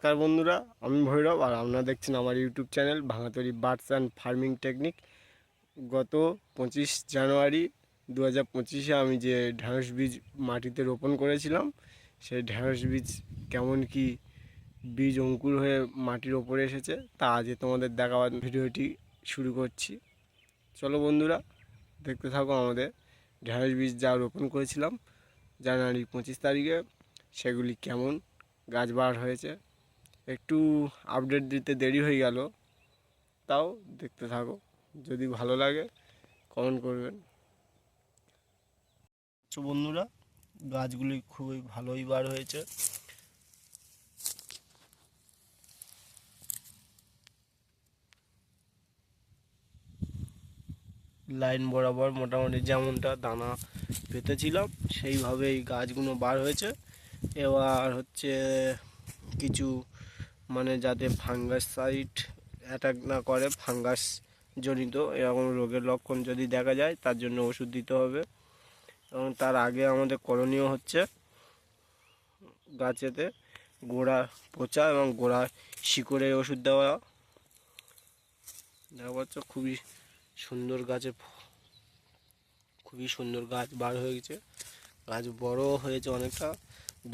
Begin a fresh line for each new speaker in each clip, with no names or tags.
নমস্কার বন্ধুরা, আমি ভৈরব আর আপনারা দেখছেন আমার ইউটিউব চ্যানেল ভাঙাতড়ি বার্ডস অ্যান্ড ফার্মিং টেকনিক। গত 25 জানুয়ারি 2025-এ আমি যে ঢ্যাঁড়স বীজ মাটিতে রোপণ করেছিলাম, সেই ঢ্যাঁড়স বীজ কেমন কি বীজ অঙ্কুর হয়ে মাটির ওপরে এসেছে তা আজকে তোমাদের দেখাবার ভিডিওটি শুরু করছি। চলো বন্ধুরা, দেখতে থাকো আমাদের ঢ্যাঁড়স বীজ যা রোপণ করেছিলাম জানুয়ারি 25 তারিখে, সেগুলি কেমন গাছ বার হয়েছে। একটু আপডেট দিতে দেরি হয়ে গেল, তাও দেখতে থাকো, যদি ভালো লাগে কমেন্ট করবেন। তো বন্ধুরা, গাছগুলি খুবই ভালোই বার হয়েছে। লাইন বরাবর মোটামুটি যেমনটা দানা পেতেছিলাম সেইভাবেই গাছগুলো বার হয়েছে। এবার হচ্ছে কিছু যাতে ফাঙ্গাসাইড অ্যাটাক না করে, ফাঙ্গাস জনিত এরকম রোগের লক্ষণ যদি দেখা যায় তার জন্য ওষুধ দিতে হবে। এবং তার আগে আমাদের করণীয় হচ্ছে গাছেতে গোড়া পচা এবং গোড়া শিকড়ে ওষুধ দেওয়া। দেখা পাচ্ছ খুবই সুন্দর গাছ বার হয়ে গেছে। গাছ বড় হয়েছে অনেকটা,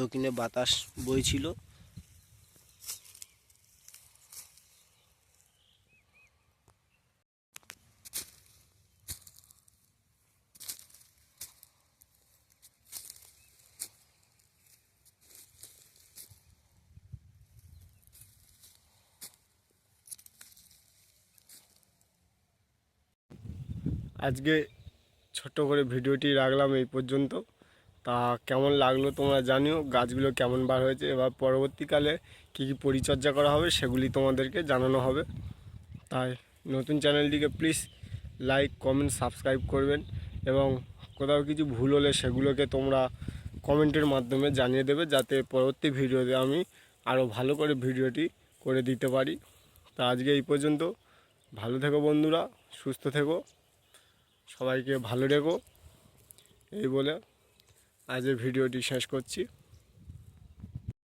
দক্ষিণে বাতাস বইছিল। আজকে ছোট্ট করে ভিডিওটি রাখলাম এই পর্যন্ত। তা কেমন লাগলো তোমরা জানিও, গাছগুলো কেমন বার হয়েছে। এবার পরবর্তীকালে কী কী পরিচর্যা করা হবে সেগুলি তোমাদেরকে জানানো হবে। তাই নতুন চ্যানেলটিকে প্লিজ লাইক, কমেন্ট, সাবস্ক্রাইব করবেন এবং কোথাও কিছু ভুল হলে সেগুলোকে তোমরা কমেন্টের মাধ্যমে জানিয়ে দেবে, যাতে পরবর্তী ভিডিওতে আমি আরও ভালো করে ভিডিওটি করে দিতে পারি। তা আজকে এই পর্যন্ত। ভালো থেকো বন্ধুরা, সুস্থ থেকো, সবাইকে ভালো রেখো, এই বলে আজকের ভিডিওটি শেষ করছি।